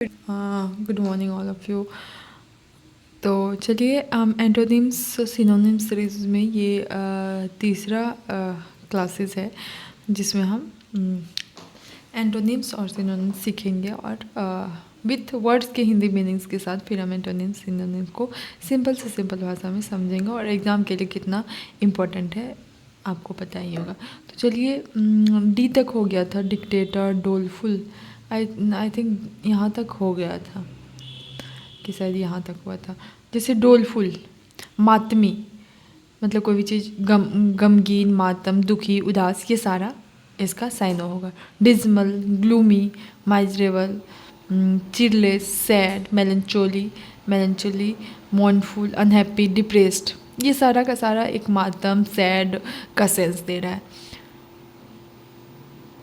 Good morning all of you. तो चलिए हम एंटोनिम्स सिनोनिम्स सीरीज़ में ये तीसरा क्लासेस है जिसमें हम एंटोनिम्स और सिनोनिम्स सीखेंगे और विथ वर्ड्स के हिंदी मीनिंग्स के साथ फिर हम एंटोनिम्स सिनोनिम्स को सिंपल से सिंपल भाषा में समझेंगे और एग्ज़ाम के लिए कितना इम्पोर्टेंट है आपको पता ही होगा। तो चलिए डी तक हो गया था, डिक्टेटर, डोलफुल। आई थिंक यहाँ तक हो गया था कि शायद यहाँ तक हुआ था। जैसे डोलफुल, मातमी, मतलब कोई भी चीज़ गमगीन, मातम, दुखी, उदास, ये सारा इसका साइनो होगा। Dismal, gloomy, miserable, cheerless, sad, melancholy, mournful, unhappy, depressed, ये सारा का सारा एक मातम, सैड का सेंस दे रहा है।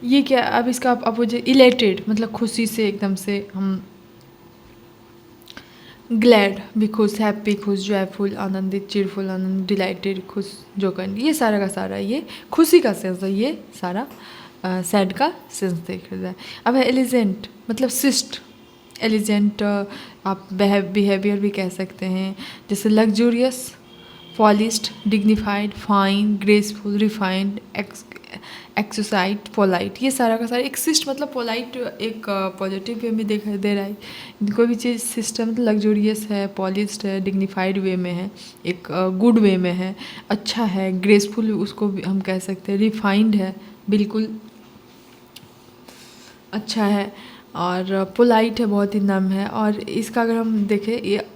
ये क्या, अब इसका अपोजिट इलेटेड, मतलब खुशी से एकदम से हम, ग्लैड भी खुश, हैप्पी खुश, जॉयफुल आनंदित, चीरफुल आनंद, डिलाइटेड खुश, जोकन, ये सारा का सारा ये खुशी का सेंस है, ये सारा सैड का सेंस देख रहा है। अब है एलिजेंट, मतलब शिष्ट, एलिजेंट आप बिहेवियर भी कह सकते हैं, जैसे luxurious, polished, dignified, fine, graceful, refined, exquisite, polite, ये सारा का सारा एक शिष्ट, मतलब पोलाइट एक पॉजिटिव वे में दिखाई दे रहा है। कोई भी चीज़ सिस्टम मतलब लग्जूरियस है, पॉलिश्ड है, डिग्निफाइड वे में है, एक गुड वे में है, अच्छा है, ग्रेसफुल उसको भी हम कह सकते हैं, रिफाइंड है, बिल्कुल अच्छा है, और पोलाइट है, बहुत ही नम है। और इसका अगर हम देखें ये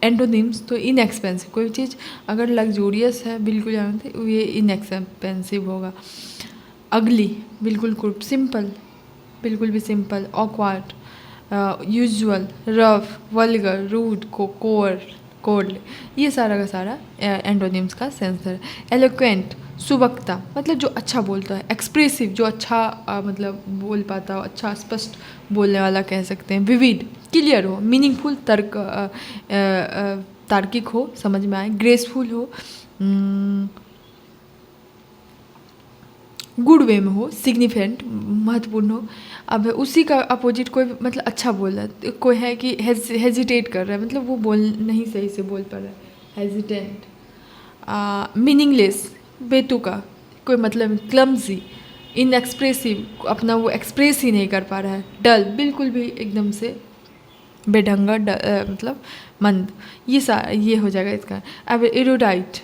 एंटोनिम्स, तो इनएक्सपेंसिव, कोई चीज़ अगर लग्जूरियस है बिल्कुल जानते ये इनएक्सपेंसिव होगा। अगली, बिल्कुल क्रूड, सिंपल, बिल्कुल भी simple, awkward, usual, rough, vulgar, rude, cold, ये सारा का सारा एंटोनिम्स का सेंस है। एलोक्वेंट, सुबक्ता, मतलब जो अच्छा बोलता है। एक्सप्रेसिव, जो अच्छा मतलब बोल पाता हो, अच्छा स्पष्ट बोलने वाला कह सकते हैं। विविड, क्लियर हो, मीनिंगफुल, तार्किक हो, समझ में आए। ग्रेसफुल हो, गुड वे में हो, सिग्निफिकेंट, महत्वपूर्ण हो। अब उसी का अपोजिट कोई मतलब अच्छा बोल रहा है, कोई है कि हेजिटेट कर रहा है, मतलब वो बोल नहीं सही से बोल पा रहा है, हेजिटेंट। मीनिंगलेस, बेतुका, कोई मतलब, क्लमजी, इनएक्सप्रेसिव, अपना वो एक्सप्रेस ही नहीं कर पा रहा है। डल, बिल्कुल भी एकदम से बेढंगा, मतलब मंद, ये हो जाएगा इसका। अब एरोडाइट,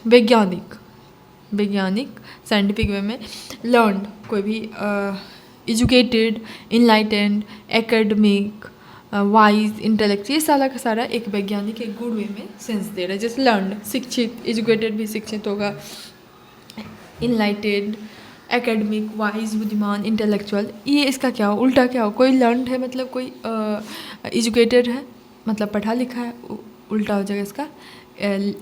वैज्ञानिक साइंटिफिक वे में। लर्न, कोई भी educated, enlightened, academic, wise, intellect, ये सारा का सारा एक वैज्ञानिक एक गुड वे में सेंस दे रहा है। जैसे लर्न, शिक्षित, एजुकेटेड भी शिक्षित होगा, इनलाइटेड, एकेडमिक, वाइज, बुद्धिमान, इंटेलेक्चुअल, ये इसका क्या हो, उल्टा क्या हो, कोई लर्नड है मतलब कोई एजुकेटेड है मतलब पढ़ा लिखा है, उल्टा हो जाएगा इसका।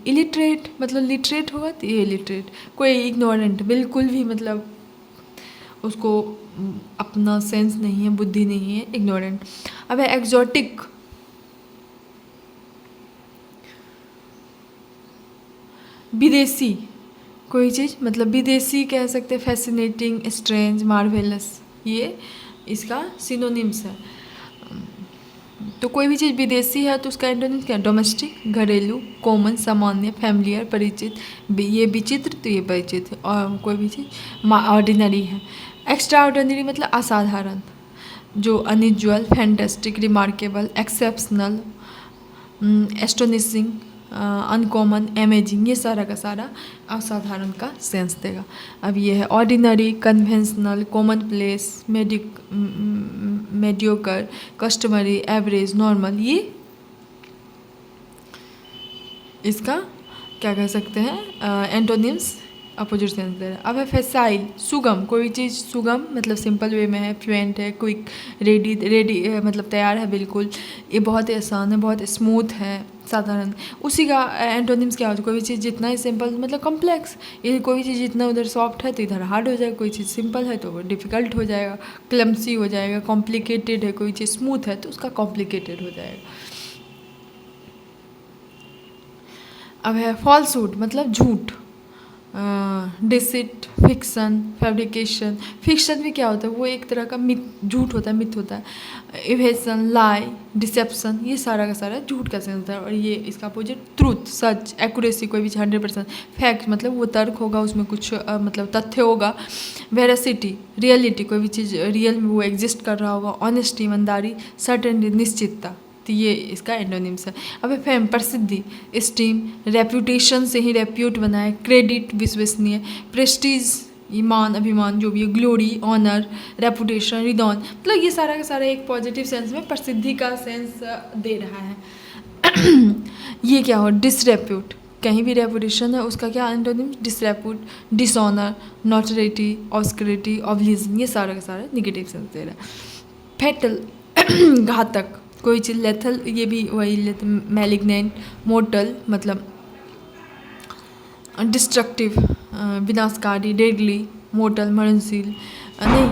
इलिटरेट, मतलब लिटरेट होगा तो ये इलिटरेट। कोई इग्नोरेंट, बिल्कुल भी मतलब उसको अपना सेंस नहीं है, बुद्धि नहीं है, इग्नोरेंट। अब है एक्जोटिक, विदेशी, कोई चीज़ मतलब विदेशी कह सकते हैं, फैसिनेटिंग, स्ट्रेंज, मार्वेलस, ये इसका सिनोनिम्स है। तो कोई भी चीज़ विदेशी है तो उसका एंटोनिम क्या है, डोमेस्टिक, घरेलू, कॉमन, सामान्य, फैमिलियर, परिचित, ये विचित्र तो ये परिचित है। और कोई भी चीज़ ऑर्डिनरी है। एक्स्ट्रा ऑर्डिनरी मतलब असाधारण, जो unusual, fantastic, remarkable, exceptional, astonishing, uncommon, amazing, ये सारा का सारा असाधारण का सेंस देगा। अब ये है ordinary, conventional, common place, mediocre, customary, average, normal, ये इसका क्या कह सकते हैं एंटोनिम्स, अपोजिट सेंस दे रहा है। अब है फैसाइल, सुगम, कोई चीज़ सुगम मतलब सिंपल वे में है, फ्लुएंट है, क्विक, रेडी मतलब तैयार है बिल्कुल, ये बहुत ही आसान है, बहुत स्मूथ है, साधारण। उसी का एंटोनिम्स क्या होता है, कोई भी चीज़ जितना ही सिंपल मतलब कॉम्प्लेक्स, ये कोई भी चीज़ जितना उधर सॉफ्ट है तो इधर हार्ड हो जाएगा, कोई चीज़ सिंपल है तो वो डिफ़िकल्ट हो जाएगा, क्लमसी हो जाएगा, कॉम्प्लिकेटेड है, कोई चीज़ स्मूथ है तो उसका कॉम्प्लिकेटेड हो जाएगा। अब है फॉल्सहुड, मतलब झूठ, डिसिट, फिक्सन, फैब्रिकेशन। फिक्शन भी क्या होता है, वो एक तरह का मिथ, झूठ होता है, मिथ होता है। इवेशन, लाई, डिसेप्शन, ये सारा का सारा झूठ का सेंस होता है। और ये इसका अपोजिट ट्रूथ, सच, एक्यूरेसी, कोई भी 100%। फैक्ट मतलब वो तर्क होगा, उसमें कुछ मतलब तथ्य होगा। वेरासिटी, रियलिटी, कोई भी चीज़ रियल में वो एग्जिस्ट कर रहा होगा। ऑनेस्टी, ईमानदारी, सर्टेनिटी, निश्चितता। तो ये इसका एंटोनिम्स है। अब फेम, प्रसिद्धि, स्टीम, रेप्यूटेशन से ही रेप्यूट बना है। क्रेडिट, विश्वसनीय। प्रेस्टीज, ईमान, अभिमान, जो भी है। ग्लोरी, ऑनर, रेपुटेशन, रिदॉन, मतलब ये सारा का सारा एक पॉजिटिव सेंस में प्रसिद्धि का सेंस दे रहा है। ये क्या हो, डिसरेप्यूट, कहीं भी रेपुटेशन है उसका क्या एंटोनिम, डिसरेप्यूट, डिसऑनर, नॉटरिटी, ऑब्सक्यूरिटी, ऑब्लिजन, ये सारा का सारा निगेटिव सेंस दे रहा है। फैटल, घातक, कोई चीज़। लेथल, ये भी वही, मैलिग्नेंट, मोर्टल मतलब डिस्ट्रक्टिव, विनाशकारी, डेडली, मोर्टल, मरणशील। नहीं,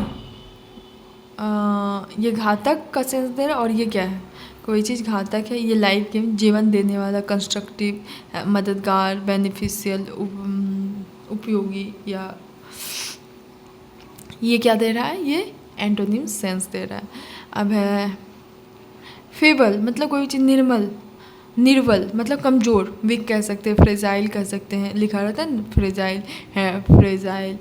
ये घातक का सेंस दे रहा है। और ये क्या है, कोई चीज़ घातक है, ये लाइफ के जीवन देने वाला, कंस्ट्रक्टिव, मददगार, बेनिफिशियल, उपयोगी, या ये क्या दे रहा है, ये एंटोनिम सेंस दे रहा है। अब है फेबल, मतलब कोई चीज़ निर्मल, निर्बल मतलब कमज़ोर, वीक कह सकते हैं, फ्रेजाइल कह सकते हैं, लिखा रहता है ना फ्रेजाइल है, फ्रेजाइल।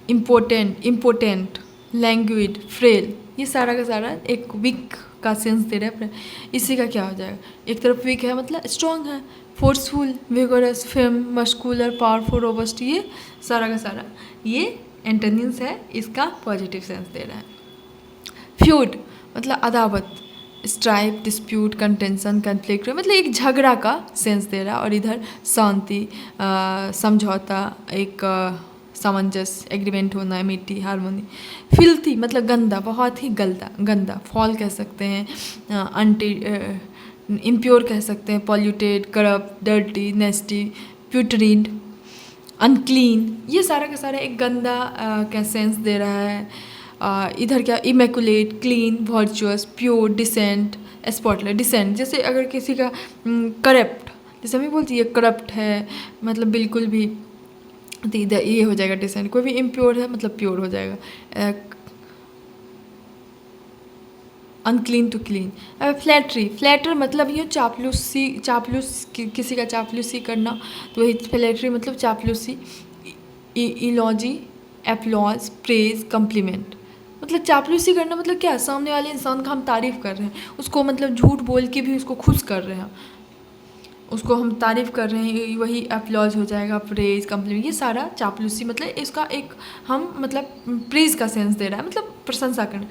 इम्पोर्टेंट, लैंग्विड, फ्रेल, ये सारा का सारा एक वीक का सेंस दे रहा है। इसी का क्या हो जाएगा, एक तरफ वीक है मतलब स्ट्रॉन्ग है। Forceful, vigorous, fame, muscular, powerful, robust, ये सारा का सारा ये एंटोनिम्स है, इसका पॉजिटिव सेंस दे रहा है। फ्यूड मतलब अदावत, स्ट्राइप, डिस्प्यूट, कंटेंशन, कन्फ्लिक्ट, मतलब एक झगड़ा का सेंस दे रहा है। और इधर शांति, समझौता, एक सामंजस्य, एग्रीमेंट होना, मिट्टी, हारमोनी। फिल्थी मतलब गंदा, बहुत ही गंदा। फॉल कह सकते हैं, इम्प्योर कह सकते हैं, पॉल्यूटेड, करप्ट, डर्टी, नेस्टी, प्यूटरिड, अनक्लीन, ये सारा का सारा एक गंदा का सेंस दे रहा है। इधर क्या, immaculate, clean, virtuous, pure, decent, spotless. Decent जैसे अगर किसी का करप्ट, जैसे मैं बोलती है करप्ट है मतलब बिल्कुल भी, तो इधर ये हो जाएगा डिसेंट। कोई भी इम्प्योर है मतलब प्योर हो जाएगा। Unclean to clean. अब फ्लैटर मतलब ये चापलूस किसी का चापलूसी करना, तो वही फ्लैटरी मतलब चापलूसी। इलॉजी, एप्लॉज, प्रेज, कम्प्लीमेंट, मतलब चापलूसी करना मतलब क्या, सामने वाले इंसान का हम तारीफ़ कर रहे हैं, उसको मतलब झूठ बोल के भी उसको खुश कर रहे हैं, उसको हम तारीफ़ कर रहे हैं, वही अप्लॉज हो जाएगा। प्रेज, कम्प्लीमेंट, ये सारा चापलूसी मतलब इसका एक हम मतलब प्रेज का सेंस दे रहा है, मतलब प्रशंसा करना।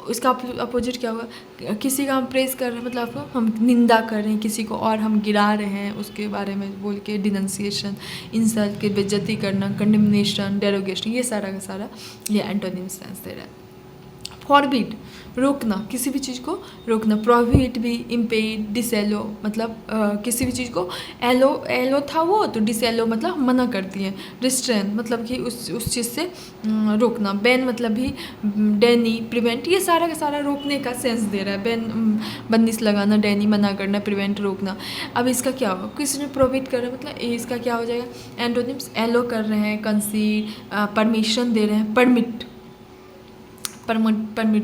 इसका अपोजिट क्या होगा, किसी का हम प्रेज कर रहे हैं मतलब हम निंदा कर रहे हैं किसी को, और हम गिरा रहे हैं उसके बारे में बोल के, डिनंसिएशन, इंसल्ट की बेइज्जती करना, कंडेमनेशन, डेरोगेशन, ये सारा का सारा ये एंटोनिम सेंस दे रहा है। फॉरबिड रोकना, किसी भी चीज़ को रोकना। प्रोहिबिट भी, इम्पेड, डिसएलो मतलब किसी भी चीज़ को एलो था वो तो डिसएलो मतलब मना करती है। रिस्ट्रेन मतलब कि उस चीज़ से रोकना। बैन मतलब भी डैनी, प्रिवेंट, ये सारा का सारा रोकने का सेंस दे रहा है। बैन बंदिश लगाना, डैनी मना करना, प्रिवेंट रोकना। अब इसका क्या होगा, किसी ने प्रोहिबिट कर रहा है मतलब इसका क्या हो जाएगा, एंटोनिम्स एलो कर रहे हैं, कंसीड, परमिशन दे रहे हैं, परमिट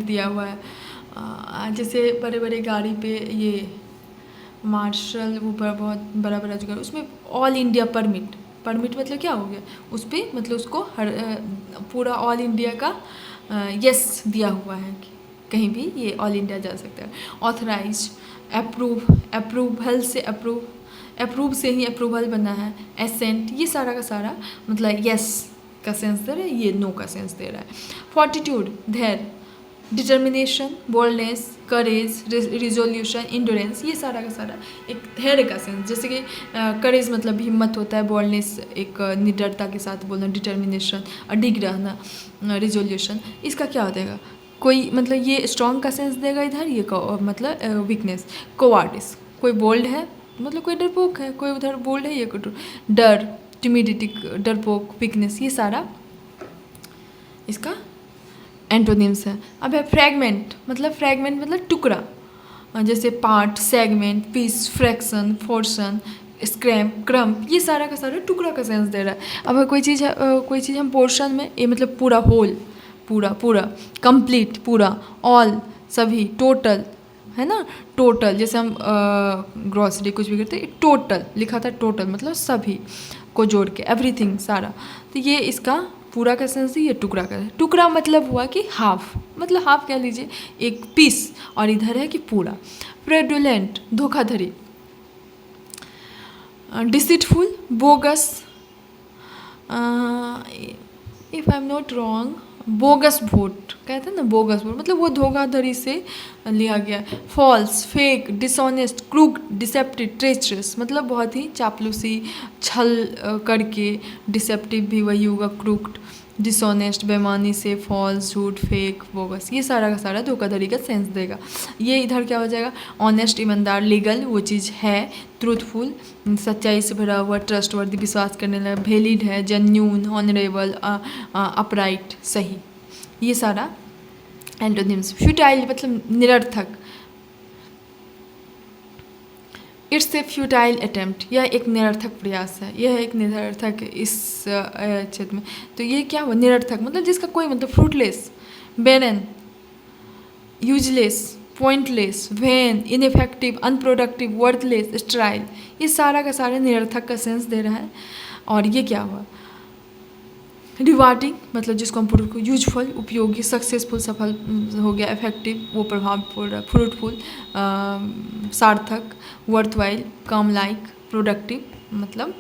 दिया हुआ है। जैसे बड़े बड़े गाड़ी पे ये मार्शल ऊपर बहुत बड़ा बड़ा जो उसमें ऑल इंडिया परमिट मतलब क्या हो गया, उस पर मतलब उसको हर पूरा ऑल इंडिया का यस दिया हुआ है कि कहीं भी ये ऑल इंडिया जा सकता है। ऑथराइज, अप्रूवल से अप्रूव से ही अप्रूवल बना है। एसेंट, ये सारा का सारा मतलब यस का सेंस दे रहा है, ये नो का सेंस दे रहा है। फॉर्टिट्यूड, धैर्य, डिटर्मिनेशन, बोल्डनेस, करेज, रिजोल्यूशन, इंडोरेंस, ये सारा का सारा एक धैर्य का सेंस। जैसे कि करेज मतलब हिम्मत होता है, बोल्डनेस एक निडरता के साथ बोलना, डिटर्मिनेशन अडिग रहना, रिजोल्यूशन इसका क्या हो जाएगा, कोई मतलब ये स्ट्रॉन्ग का सेंस देगा इधर, ये मतलब वीकनेस। कोवार्डिस, कोई बोल्ड है मतलब कोई डरपोक है, कोई उधर बोल्ड है, ये कोई डर, टिमिडिटी, डरपोक, वीकनेस, ये सारा इसका एंटोनिम्स है। अब है फ्रैगमेंट मतलब टुकड़ा, जैसे part, segment, piece, fraction, portion, scrap, crumb, ये सारा का सारा टुकड़ा का सेंस दे रहा है। अब अगर कोई चीज़ हम पोर्शन में, ये मतलब पूरा, होल, पूरा पूरा, कंप्लीट, पूरा, ऑल, सभी, टोटल, है ना। टोटल, जैसे हम ग्रॉसरी कुछ भी करते हैं, टोटल लिखा था, टोटल मतलब सभी को जोड़ के, एवरीथिंग, सारा। तो ये इसका पूरा का सेंस है, ये टुकड़ा का है। टुकड़ा मतलब हुआ कि हाफ, मतलब हाफ कह लीजिए, एक पीस, और इधर है कि पूरा। फ्रेडुलेंट, धोखाधड़ी। Deceitful, bogus, if I am not wrong, bogus vote कहते हैं ना, बोगस वोट मतलब वो धोखाधड़ी से लिया गया। False, fake, dishonest, crook, deceptive, treacherous मतलब बहुत ही चापलूसी, छल करके। डिसेप्टिव भी वही होगा, क्रूक्ड, डिसऑनेस्ट बेईमानी से, फॉल्स झूठ, फेक, बोगस, ये सारा का सारा धोखाधड़ी का सेंस देगा। ये इधर क्या हो जाएगा, ऑनेस्ट ईमानदार, लीगल वो चीज़ है, ट्रूथफुल सच्चाई से भरा हुआ, ट्रस्टवर्दी विश्वास करने लगा, वैलिड है, जेन्यून, ऑनरेबल, अपराइट सही, ये सारा एंटोनिम्स। फ्यूटाइल मतलब निरर्थक, इट्स ए फ्यूटाइल अटेम्प्ट, यह एक निरर्थक प्रयास है, यह एक निरर्थक इस क्षेत्र में। तो ये क्या हुआ, निरर्थक मतलब जिसका कोई मतलब, fruitless, barren, useless, pointless, vain, ineffective, unproductive, worthless, sterile, ये सारा का सारा निरर्थक का सेंस दे रहा है। और ये क्या हुआ, रिवार्डिंग मतलब जिसको हम यूजफुल उपयोगी, सक्सेसफुल सफल हो गया, इफेक्टिव वो प्रभावपूर्ण, फ्रूटफुल सार्थक, वर्थवाइल काम लाइक, प्रोडक्टिव मतलब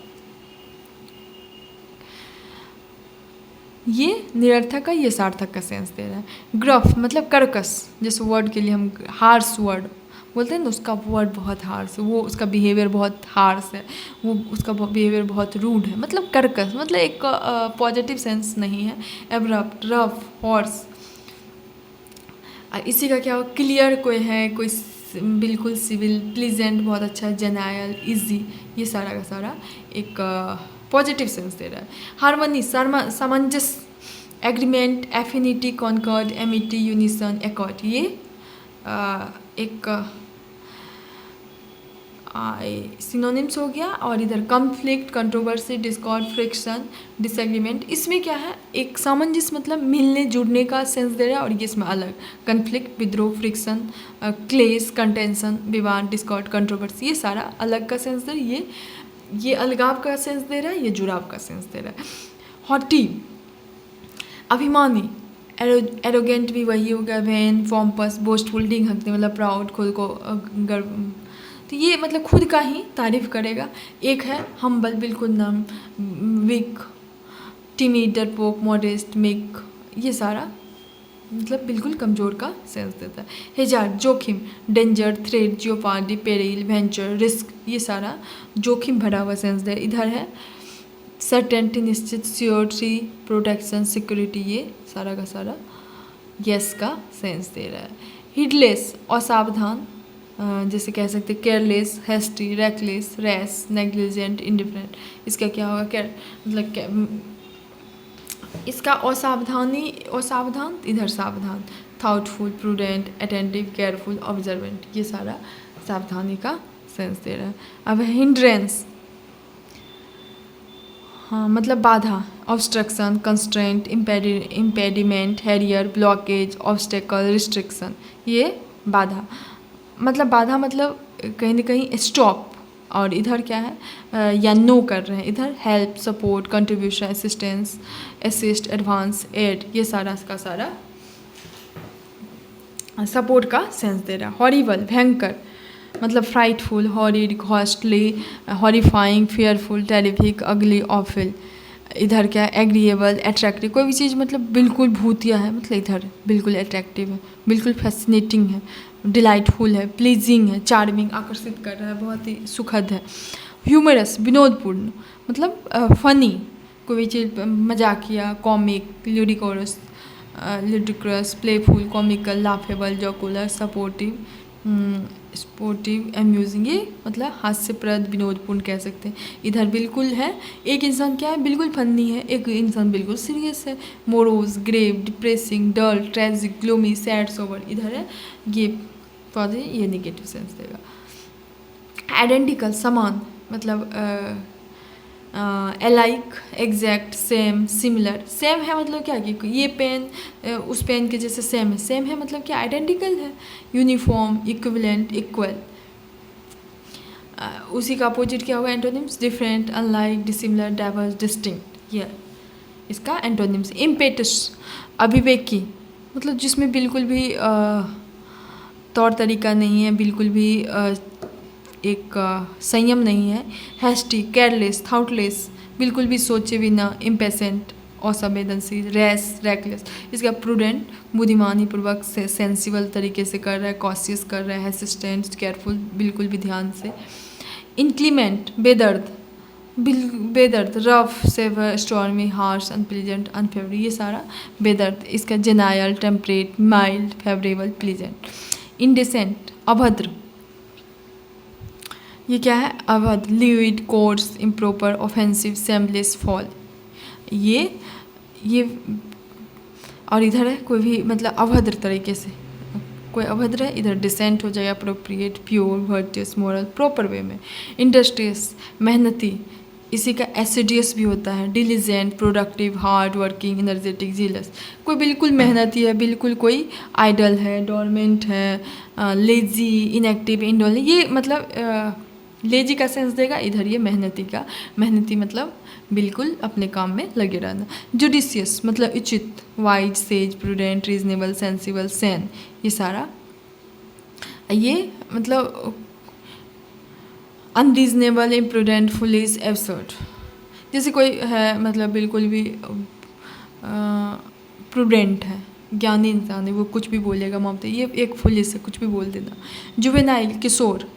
ये निरर्थक का, ये सार्थक का सेंस दे रहा है। ग्रफ मतलब कर्कश, जैसे वर्ड के लिए हम हार्श वर्ड बोलते हैं ना, उसका वर्ड बहुत हार्श है, वो उसका बिहेवियर बहुत हार्श है, वो उसका बिहेवियर बहुत रूड है, मतलब कर्कश मतलब एक पॉजिटिव सेंस नहीं है। Abrupt, rough, horse. इसी का क्या हो, क्लियर कोई है, कोई बिल्कुल सिविल, प्लीजेंट बहुत अच्छा, जेनायल, इजी, ये सारा का सारा एक पॉजिटिव सेंस दे रहा है। हारमोनी, सामंजस्य, agreement, affinity, concord, amity, unison, accord, ये एक सिनोनिम्स हो गया। और इधर conflict, controversy, discord, friction, disagreement, इसमें क्या है, एक सामंजस्य मतलब मिलने जुड़ने का सेंस दे रहा है, और ये इसमें अलग, कन्फ्लिक्ट, विद्रोह, फ्रिक्शन, क्लेश, कंटेंशन, विवाद, डिस्कॉर्ड, कंट्रोवर्सी, ये सारा अलग का सेंस दे रहा है, ये अलगाव का सेंस दे रहा है, ये जुड़ाव का सेंस दे रहा है। हॉटी, अभिमानी, एरोगेंट भी वही हो गया, वैन, फॉर्मपस, बोस्टफुल, डिंघकते मतलब प्राउड, खुद को गर्व, तो ये मतलब खुद का ही तारीफ करेगा। एक है हम्बल, बिल्कुल नम, वीक, टिमी, डरपोक, मॉडेस्ट, मेक, ये सारा मतलब बिल्कुल कमज़ोर का सेंस देता है। हेजार्ड, जोखिम, danger, threat, jeopardy, peril, venture, risk, ये सारा जोखिम भरा हुआ सेंस दे। इधर है सर्टेनिटी, निश्चित, श्योरिटी, प्रोटेक्शन, सिक्योरिटी, ये सारा का सारा यस का सेंस दे रहा है। हिडलेस, असावधान, जैसे कह सकते careless, hasty, reckless, rash, negligent, indifferent, इसका क्या होगा, केयर मतलब इसका असावधान, इधर सावधान, thoughtful, prudent, attentive, careful, observant, ये सारा सावधानी का सेंस दे रहा है। अब हिंड्रेंस, हाँ मतलब बाधा, obstruction, constraint, impediment, Harrier, blockage, obstacle, restriction, ये बाधा मतलब कहीं ना कहीं स्टॉप, और इधर क्या है या नो कर रहे हैं, इधर help, support, contribution, assistance, assist, advance, aid, ये सारा का सारा सपोर्ट का सेंस दे रहा है। हॉरिबल, भयंकर मतलब frightful, horrid, costly, horrifying, fearful, terrific, अगली, ऑफिल, इधर क्या है एग्रीएबल, अट्रैक्टिव, कोई भी चीज़ मतलब बिल्कुल भूतिया है, मतलब इधर बिल्कुल अट्रैक्टिव है, बिल्कुल फैसिनेटिंग है, डिलाइटफुल है, प्लीजिंग है, चार्मिंग, आकर्षित कर रहा है, बहुत ही सुखद है। ह्यूमरस, विनोदपूर्ण मतलब फनी, कोई भी चीज़ मजाकिया, comic, ludicrous, ludicrous, playful, comical, laughable, jocular, supportive, sportive, amusing, ये मतलब हास्यप्रद, विनोदपूर्ण कह सकते हैं। इधर बिल्कुल है, एक इंसान क्या है बिल्कुल फनी है, एक इंसान बिल्कुल सीरियस है। मोरोज, ग्रेव, डिप्रेसिंग, डल, ट्रेजिक, ग्लोमी, सैड, सोबर, इधर है ये पौधे, ये निगेटिव सेंस देगा। आइडेंटिकल, समान, मतलब alike, exact, same, similar. Same है मतलब क्या कि ये पेन उस पेन के जैसे सेम है। सेम है मतलब क्या, आइडेंटिकल है। Uniform, equivalent, equal. उसी का अपोजिट क्या होगा antonyms, different, unlike, dissimilar, diverse, distinct. ये इसका एंटोनिम्स। इम्पेटस, अभिवेकी, मतलब जिसमें बिल्कुल भी तौर तरीका नहीं है, बिल्कुल भी एक संयम नहीं है। हैस्टी, केयरलेस, थाउटलेस, बिल्कुल भी सोचे बिना। इम्पेशेंट, असंवेदनशील। Rash, reckless. इसका प्रूडेंट, बुद्धिमानी पूर्वक से, सेंसिबल तरीके से कर रहा है, कॉशियस कर रहा है। हेसिस्टेंट, केयरफुल, बिल्कुल भी ध्यान से। इंक्लीमेंट, बेदर्द, बेदर्द, rough, severe, stormy, harsh, unpleasant, unfavourable, ये सारा बेदर्द। इसका genial, temperate, mild, favourable, pleasant. Indecent, अभद्र, ये क्या है, अभद्र। Lewd, coarse, improper, offensive, shameless, foul, ये और इधर है कोई भी मतलब अभद्र तरीके से कोई अभद्र है, इधर डिसेंट हो जाएगा। Appropriate, pure, virtuous, moral, proper way में। इंडस्ट्रियस, मेहनती, इसी का एसिडियस भी होता है। Diligent, productive, hard working, energetic, zealous, कोई बिल्कुल मेहनती है, बिल्कुल कोई आइडल है, डोरमेंट है, लेजी, इनएक्टिव, इंडोल, ये मतलब लेजी का सेंस देगा, इधर ये मेहनती का। मेहनती मतलब बिल्कुल अपने काम में लगे रहना। जुडिशियस मतलब उचित, wise, sage, prudent, reasonable, sensible, sane, ये सारा। ये मतलब अनरीजनेबल, इम्प्रूडेंट, फुलिश, एब्सर्ड, जैसे कोई है मतलब बिल्कुल भी प्रूडेंट है, ज्ञानी इंसान है, वो कुछ भी बोलेगा ममता, ये एक फुलिश है, कुछ भी बोल देना। जुवेनाइल, किशोर।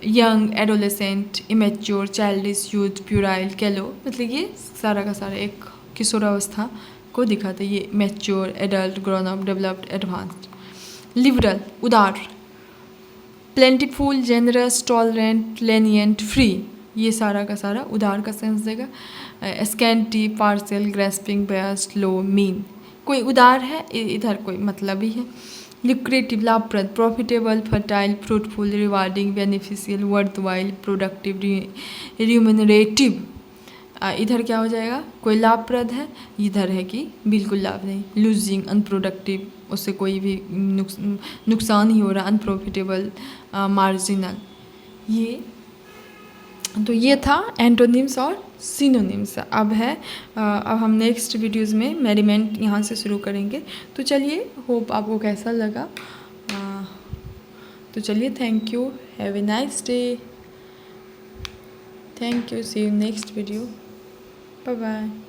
Young, adolescent, immature, childish, youth, puerile, callow, मतलब ये सारा का सारा एक किशोरावस्था को दिखाता है। ये mature, adult, grown up, developed, advanced. Liberal, उदार। प्लेंटीफुल, जेनरस, टॉलरेंट, लेनियंट, फ्री, ये सारा का सारा उदार का सेंस देगा। स्कैंटी, पार्सल, ग्रेस्पिंग, बेस्ट, लो, मीन, कोई उदार है, इधर कोई मतलबी है। लिक्रेटिव, लाभप्रद, profitable, fertile, fruitful, rewarding, beneficial, worthwhile, productive, remunerative, इधर क्या हो जाएगा, कोई लाभप्रद है, इधर है कि बिल्कुल लाभ नहीं। लूजिंग, अनप्रोडक्टिव, उससे कोई भी नुकसान ही हो रहा। Unprofitable, marginal. ये था एंटोनिम्स और सिनोनिम्स। अब हम नेक्स्ट वीडियोज़ में मेरिमेंट यहाँ से शुरू करेंगे। तो चलिए, होप आपको कैसा लगा। तो चलिए, thank you, have a nice day, thank you, see you next video, bye bye.